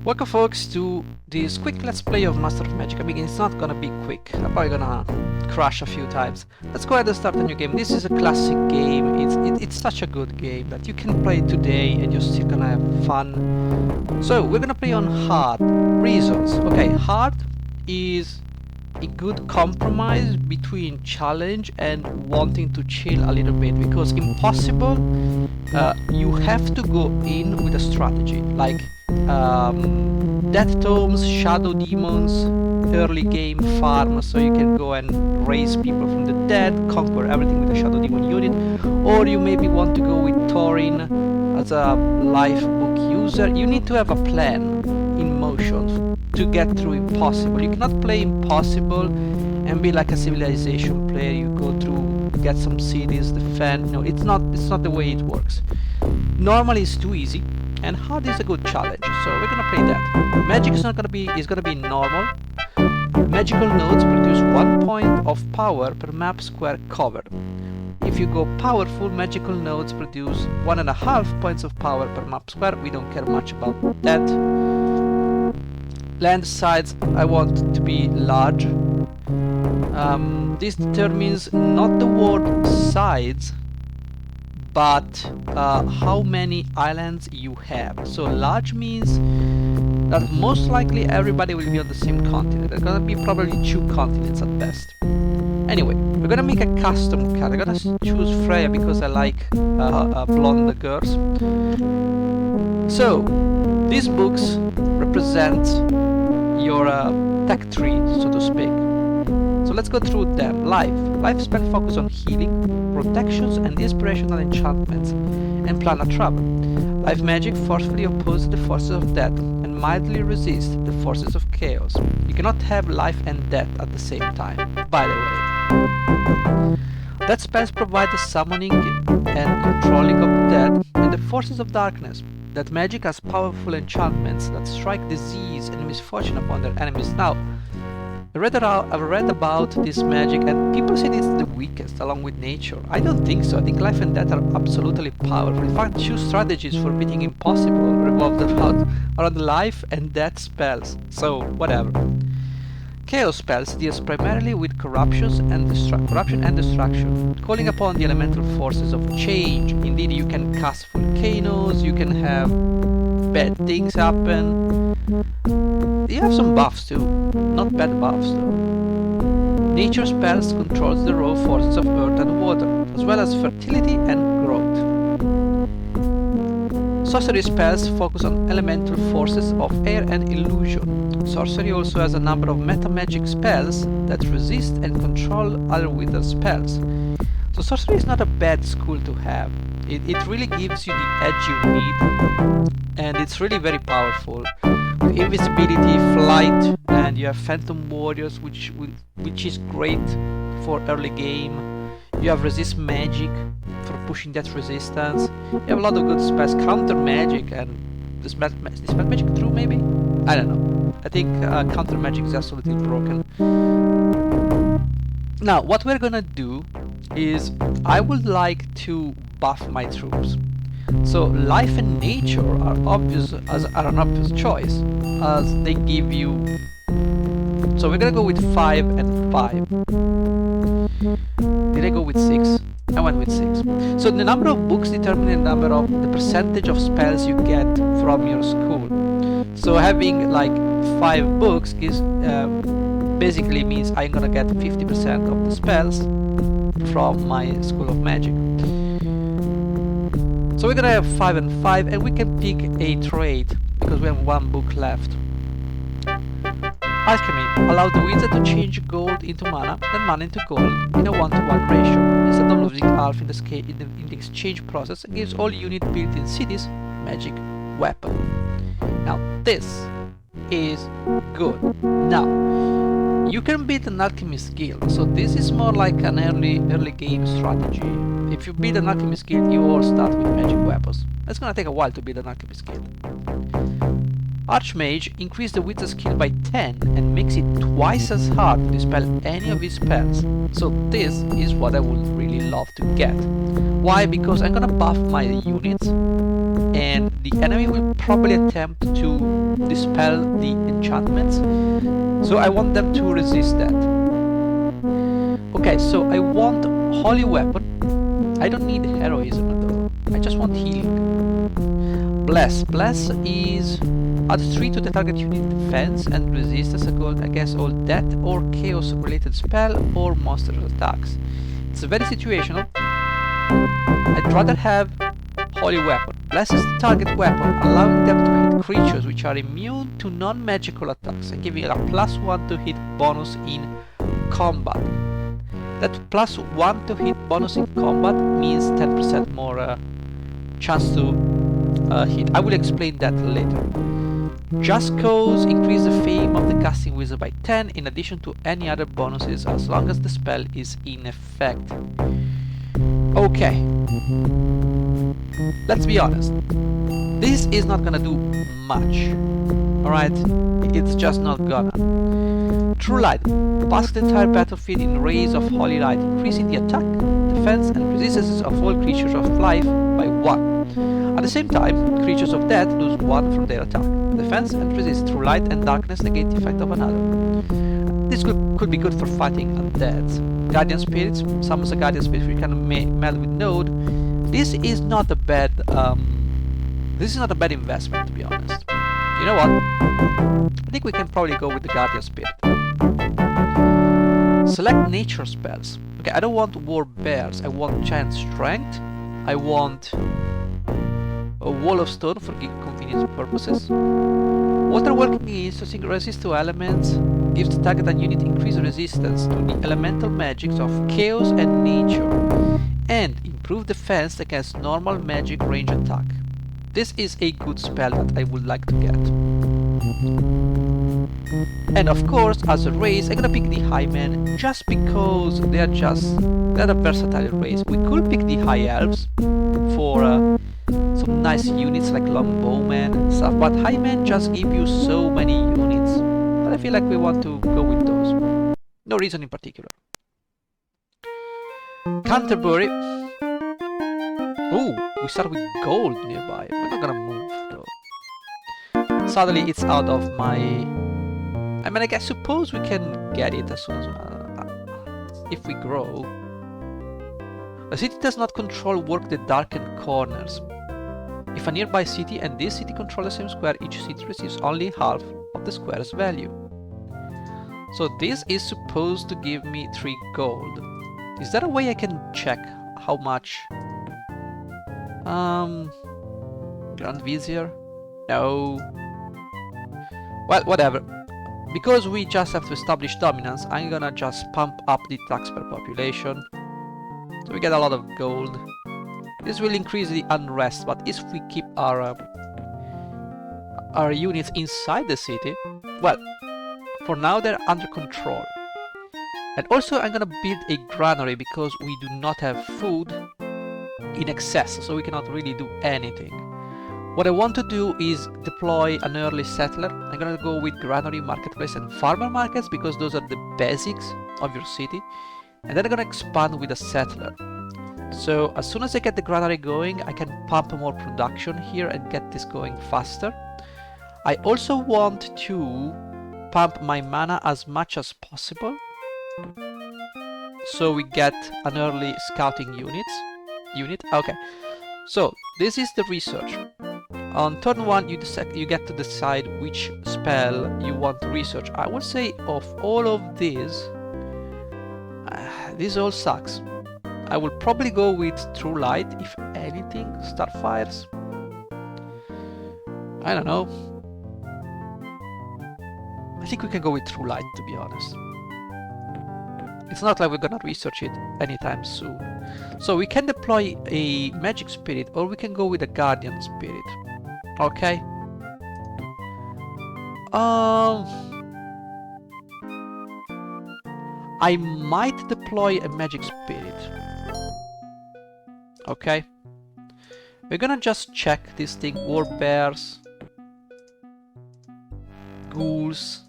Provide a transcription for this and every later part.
Welcome folks to this quick let's play of Master of Magic. I mean, it's not gonna be quick, I'm probably gonna crash a few times. Let's go ahead and start a new game. This is a classic game, it's such a good game that you can play today and you're still gonna have fun. So we're gonna play on hard. Reasons. Okay, hard is a good compromise between challenge and wanting to chill a little bit, because impossible, you have to go in with a strategy, like death tomes, shadow demons, early game farm, so you can go and raise people from the dead, conquer everything with a shadow demon unit. Or you maybe want to go with Thorin as a life book user. You need to have a plan in motion to get through impossible. You cannot play impossible and be like a civilization player. You go through, get some cities, defend. No, it's not the way it works. Normally it's too easy, and hard is a good challenge, so we're gonna play that. Magic is gonna be normal. Magical nodes produce 1 point of power per map square covered. If you go powerful, magical nodes produce 1.5 points of power per map square. We don't care much about that. Land size I want to be large. This determines not the world size, but how many islands you have. So large means that most likely everybody will be on the same continent. There's gonna be probably 2 continents at best. Anyway, we're gonna make a custom card. I'm gonna choose Freya because I like blonde girls. So these books represent your tech tree, so to speak. So let's go through them. Life spell focus on healing, protections and inspirational enchantments, and planar travel. Life magic forcefully opposes the forces of death and mildly resists the forces of chaos. You cannot have life and death at the same time, by the way. That spells provide the summoning and controlling of death and the forces of darkness. That magic has powerful enchantments that strike disease and misfortune upon their enemies. Now, I've read about this magic and people say it's the weakest along with nature. I don't think so. I think life and death are absolutely powerful. In fact, 2 strategies for beating impossible revolved around life and death spells. So, whatever. Chaos spells deals primarily with corruption and destruction, calling upon the elemental forces of change. Indeed, you can cast volcanoes, you can have bad things happen. You have some buffs too, not bad buffs though. Nature spells controls the raw forces of earth and water, as well as fertility and growth. Sorcery spells focus on elemental forces of air and illusion. Sorcery also has a number of meta magic spells that resist and control other wither spells. So sorcery is not a bad school to have. It really gives you the edge you need, and it's really very powerful. With invisibility, flight, and you have phantom warriors, which is great for early game. You have resist magic for pushing that resistance. You have a lot of good spells, counter magic, and dispel magic true maybe? I don't know. I think counter magic is absolutely broken. Now, what we're gonna do is I would like to buff my troops. So life and nature are an obvious choice, as they give you. So we're gonna go with 5 and 5. Did I go with 6? I went with 6. So the number of books determine the percentage of spells you get from your school. So having like 5 books is basically means I'm gonna get 50% of the spells from my school of magic. So we're gonna have 5 and 5, and we can pick a trait because we have 1 book left. Alchemy allows the wizard to change gold into mana and mana into gold in a 1-to-1 ratio. Instead of losing half in the exchange process, it gives all units built in cities magic weapon. Now this is good. Now you can beat an alchemist guild, so this is more like an early game strategy. If you beat an alchemist guild, you all start with magic weapons. It's gonna take a while to beat an alchemist guild. Archmage increases the wizard skill by 10 and makes it twice as hard to dispel any of his spells. So this is what I would really love to get. Why? Because I'm gonna buff my units, and and the enemy will probably attempt to dispel the enchantments, so I want them to resist that. Okay, so I want Holy Weapon. I don't need Heroism though, I just want Healing. Bless. Bless is add 3 to the target unit defense and resistance against all death or chaos related spell or monster attacks. It's very situational. I'd rather have Holy Weapon. Bless is the target weapon, allowing them to hit creatures which are immune to non-magical attacks and giving a +1 to hit bonus in combat. That +1 to hit bonus in combat means 10% more chance to hit. I will explain that later. Just Cause increase the fame of the casting wizard by 10 in addition to any other bonuses as long as the spell is in effect. Okay, let's be honest, this is not gonna do much, alright? It's just not gonna. True Light. Bask the entire battlefield in rays of holy light, increasing the attack, defense and resistance of all creatures of life by 1. At the same time, creatures of death lose 1 from their attack, defense and resist. Through light and darkness negate the effect of another. This could be good for fighting undeads. Guardian Spirits. Summons a Guardian Spirit we can meld with Node. This is not a bad investment, to be honest. You know what? I think we can probably go with the Guardian Spirit. Select nature spells. Okay, I don't want War Bears, I want Giant Strength, I want a Wall of Stone for convenience purposes. Water Walking is resist to elements, gives the target and unit increased resistance to the elemental magics of chaos and nature, and improve defense against normal magic range attack. This is a good spell that I would like to get. And of course, as a race, I'm gonna pick the Highmen just because they're a versatile race. We could pick the High Elves for some nice units like Longbowmen and stuff, but Highmen just give you so many units that I feel like we want to go with those. No reason in particular. Canterbury. Ooh, we start with gold nearby. We're not gonna move though. Suddenly it's out of my... I mean, I suppose we can get it as soon as... if we grow. The city does not control work the darkened corners. If a nearby city and this city control the same square, each city receives only half of the square's value. So this is supposed to give me 3 gold. Is there a way I can check how much? Grand Vizier? No. Well, whatever. Because we just have to establish dominance, I'm gonna just pump up the tax per population. So we get a lot of gold. This will increase the unrest, but if we keep our units inside the city, well, for now they're under control. And also I'm gonna build a granary because we do not have food in excess, so we cannot really do anything. What I want to do is deploy an early settler. I'm gonna go with granary, marketplace and farmer markets because those are the basics of your city. And then I'm gonna expand with a settler. So as soon as I get the granary going, I can pump more production here and get this going faster. I also want to pump my mana as much as possible, so we get an early scouting unit. Okay, so this is the research. On turn 1 you get to decide which spell you want to research. I would say of all of these, this all sucks. I will probably go with True Light, if anything. Starfires. I don't know. I think we can go with True Light, to be honest. It's not like we're gonna research it anytime soon. So we can deploy a Magic Spirit, or we can go with a Guardian Spirit. Okay. I might deploy a Magic Spirit. Okay. We're gonna just check this thing. War Bears. Ghouls.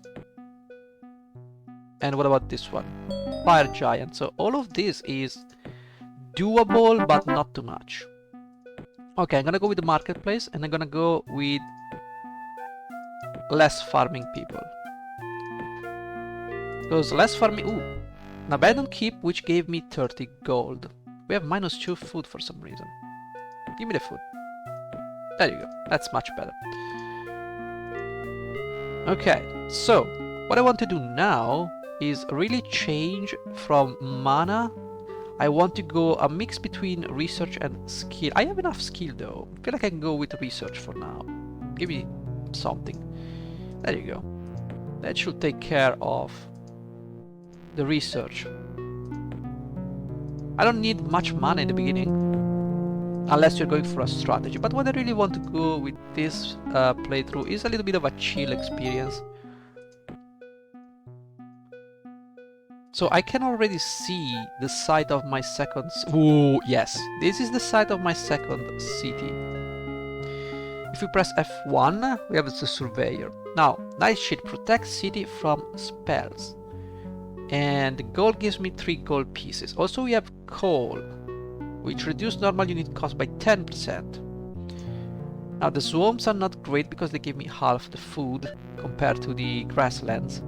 And what about this one? Fire Giant. So all of this is doable, but not too much. Okay, I'm gonna go with the marketplace, and I'm gonna go with less farming people. Because less farming... Ooh! An abandoned keep, which gave me 30 gold. We have -2 food for some reason. Give me the food. There you go. That's much better. Okay, so what I want to do now is really change from mana. I want to go a mix between research and skill. I have enough skill though. I feel like I can go with research for now. Give me something. There you go. That should take care of the research. I don't need much mana in the beginning, unless you're going for a strategy. But what I really want to go with this playthrough is a little bit of a chill experience. So I can already see the site of my second... Ooh, yes, this is the site of my second city. If we press F1, we have the surveyor. Now, Nightshade protects city from spells. And gold gives me 3 gold pieces. Also we have coal, which reduce normal unit cost by 10%. Now the swarms are not great because they give me half the food compared to the grasslands.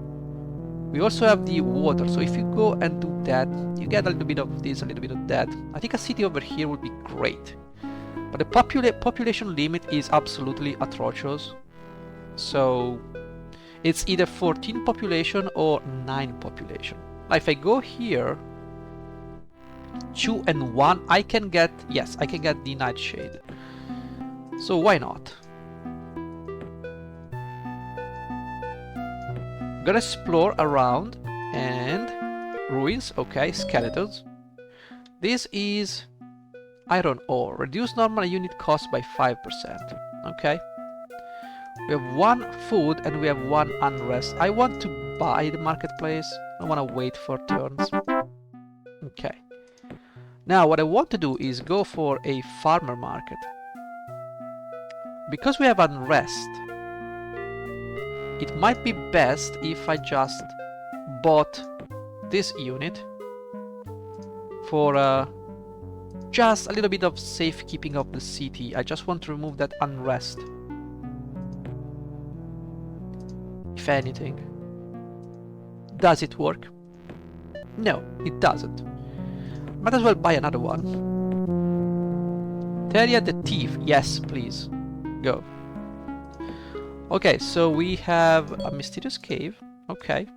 We also have the water, so if you go and do that, you get a little bit of this, a little bit of that. I think a city over here would be great. But the population limit is absolutely atrocious. So it's either 14 population or 9 population. Now if I go here, 2 and 1, I can get, yes, I can get the Nightshade. So why not? I'm gonna explore around and ruins, okay, skeletons. This is iron ore, reduce normal unit cost by 5%, okay. We have 1 food and we have 1 unrest. I want to buy the marketplace, I want to wait for turns. Okay. Now what I want to do is go for a farmer market. Because we have unrest, it might be best if I just bought this unit for just a little bit of safekeeping of the city. I just want to remove that unrest. If anything. Does it work? No, it doesn't. Might as well buy another one. Teria the Thief. Yes, please. Go. Okay, so we have a mysterious cave. Okay.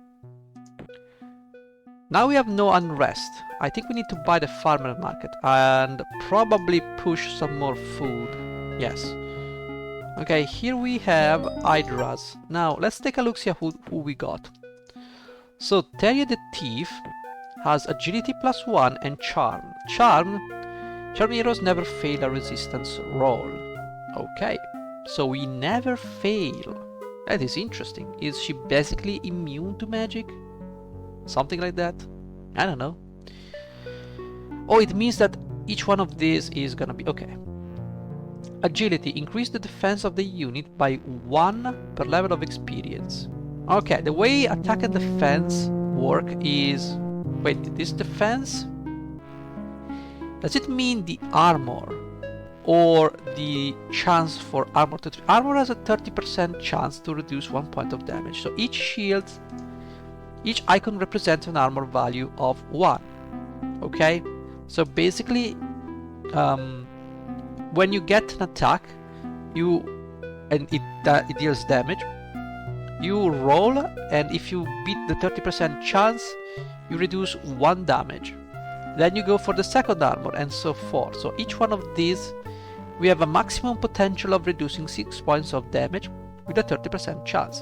Now we have no unrest. I think we need to buy the farmer market and probably push some more food. Yes. Okay, here we have Hydras. Now let's take a look, see who we got. So Teria the Thief has agility +1 and charm. Charm heroes never fail a resistance roll. Okay. So we never fail. That is interesting. Is she basically immune to magic? Something like that? I don't know. Oh, it means that each one of these is gonna be... Okay. Agility. Increase the defense of the unit by 1 per level of experience. Okay, the way attack and defense work is... Wait, this defense? Does it mean the armor? Or the chance for armor to... Armor has a 30% chance to reduce 1 point of damage. So each shield, each icon represents an armor value of 1. Okay? So basically, when you get an attack, and it deals damage, you roll, and if you beat the 30% chance, you reduce 1 damage. Then you go for the second armor, and so forth. So each one of these, we have a maximum potential of reducing 6 points of damage with a 30% chance.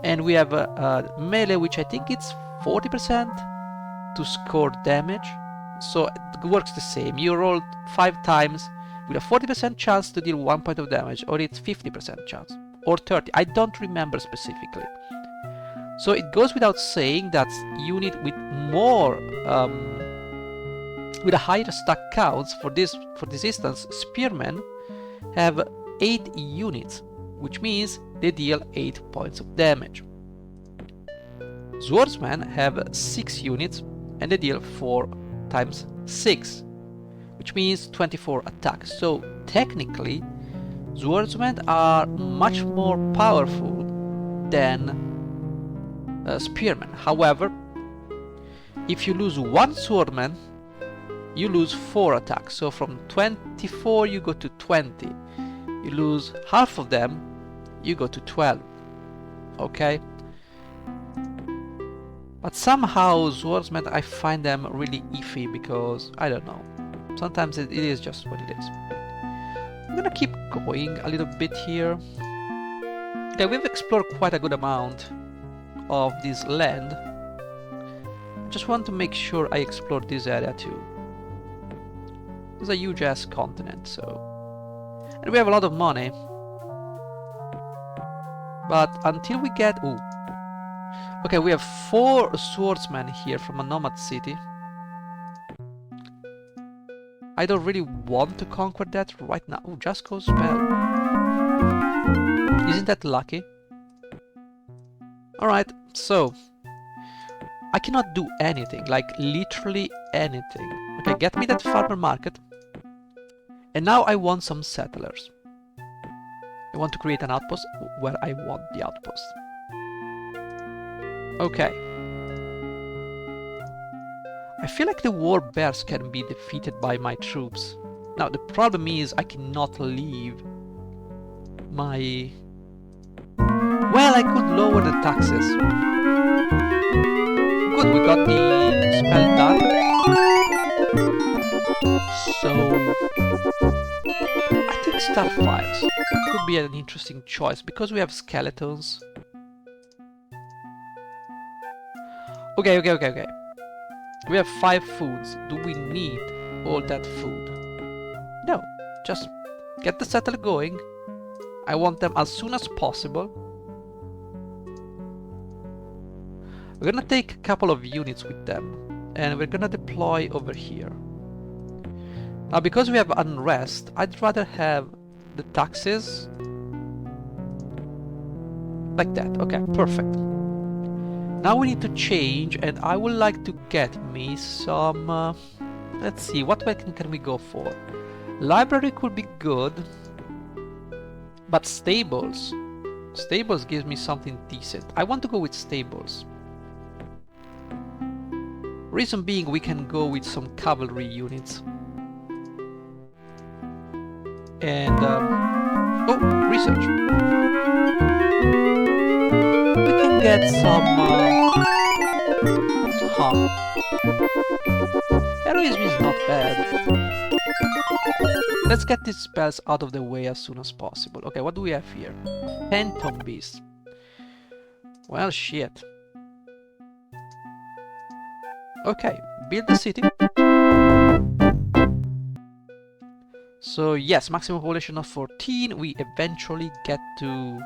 And we have a melee, which I think it's 40% to score damage. So it works the same. You roll 5 times with a 40% chance to deal 1 point of damage, or it's 50% chance, or 30. I don't remember specifically. So it goes without saying that unit with more with a higher stack counts for this instance, spearmen have 8 units, which means they deal 8 points of damage. Swordsmen have 6 units and they deal 4 times 6, which means 24 attacks. So technically, swordsmen are much more powerful than spearmen. However, if you lose one swordman, you lose 4 attacks. So from 24 you go to 20. You lose half of them, you go to 12. Okay? But somehow swordsmen, I find them really iffy because, I don't know. Sometimes it is just what it is. I'm gonna keep going a little bit here. Okay, we've explored quite a good amount of this land. Just want to make sure I explore this area too. It's a huge ass continent, so... And we have a lot of money. But until we get... Ooh. Okay, we have 4 swordsmen here from a nomad city. I don't really want to conquer that right now. Ooh, just go spell. Isn't that lucky? Alright, so... I cannot do anything, like literally anything. Okay, get me that farmer market. And now I want some settlers. I want to create an outpost where I want the outpost. Okay. I feel like the war bears can be defeated by my troops. Now the problem is I cannot leave my... Well, I could lower the taxes. Good, we got the spell done. So... I think Starfires could be an interesting choice because we have skeletons. Okay. We have 5 foods. Do we need all that food? No. Just get the settler going. I want them as soon as possible. We're gonna take a couple of units with them. And we're gonna deploy over here. Now because we have unrest, I'd rather have the taxes like that. Okay, perfect. Now we need to change, and I would like to get me some... let's see, what can we go for? Library could be good, but stables. Stables gives me something decent. I want to go with stables. Reason being, we can go with some cavalry units. And... oh, research. We can get some... Heroism is not bad. Let's get these spells out of the way as soon as possible. Okay, what do we have here? Phantom Beast. Well, shit. Okay, build the city. So yes, maximum population of 14. We eventually get to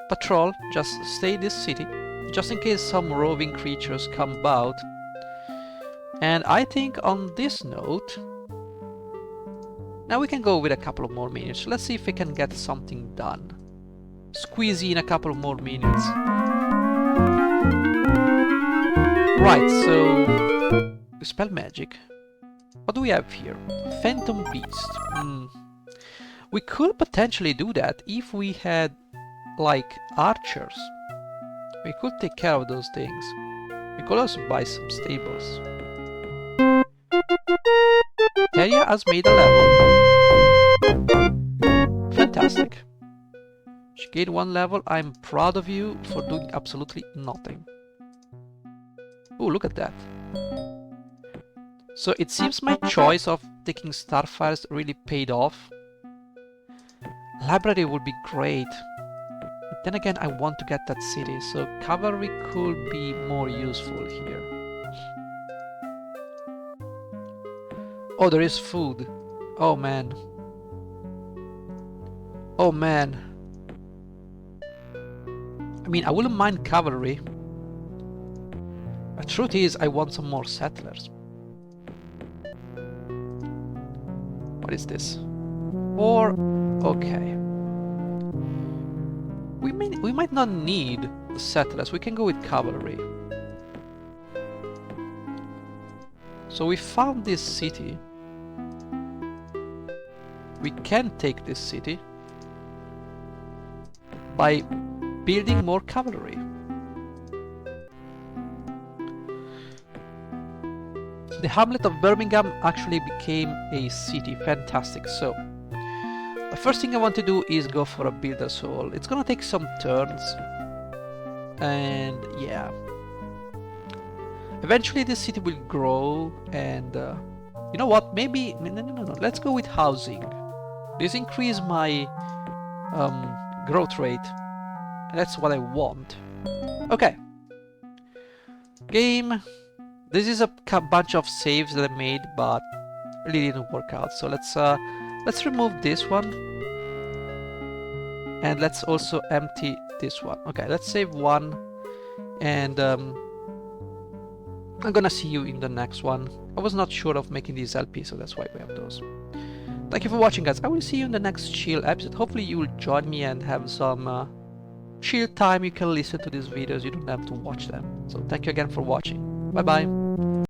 patrol. Just stay in this city, just in case some roving creatures come about. And I think on this note, now we can go with a couple of more minutes. Let's see if we can get something done. Squeeze in a couple of more minutes. Right, so... spell magic. What do we have here? Phantom Beast. We could potentially do that if we had, like, archers. We could take care of those things. We could also buy some stables. Teria has made a level. Fantastic. She gained 1 level. I'm proud of you for doing absolutely nothing. Oh, look at that. So it seems my choice of taking Starfires really paid off. Library would be great. But then again, I want to get that city, so cavalry could be more useful here. Oh, there is food. Oh man. Oh man. I mean, I wouldn't mind cavalry. The truth is, I want some more settlers. What is this? Or okay. We might not need the settlers. We can go with cavalry. So we found this city. we can take this city by building more cavalry. The hamlet of Birmingham actually became a city. Fantastic. So the first thing I want to do is go for a builder's hall. It's gonna take some turns, and yeah, eventually this city will grow. And you know what, maybe no, let's go with housing. This increase my growth rate. That's what I want. Okay, game. This is a bunch of saves that I made, but really didn't work out. So let's remove this one, and let's also empty this one. Okay, let's save one, and I'm gonna see you in the next one. I was not sure of making these LP, so that's why we have those. Thank you for watching, guys. I will see you in the next chill episode. Hopefully you will join me and have some chill time. You can listen to these videos, you don't have to watch them. So thank you again for watching. Bye bye.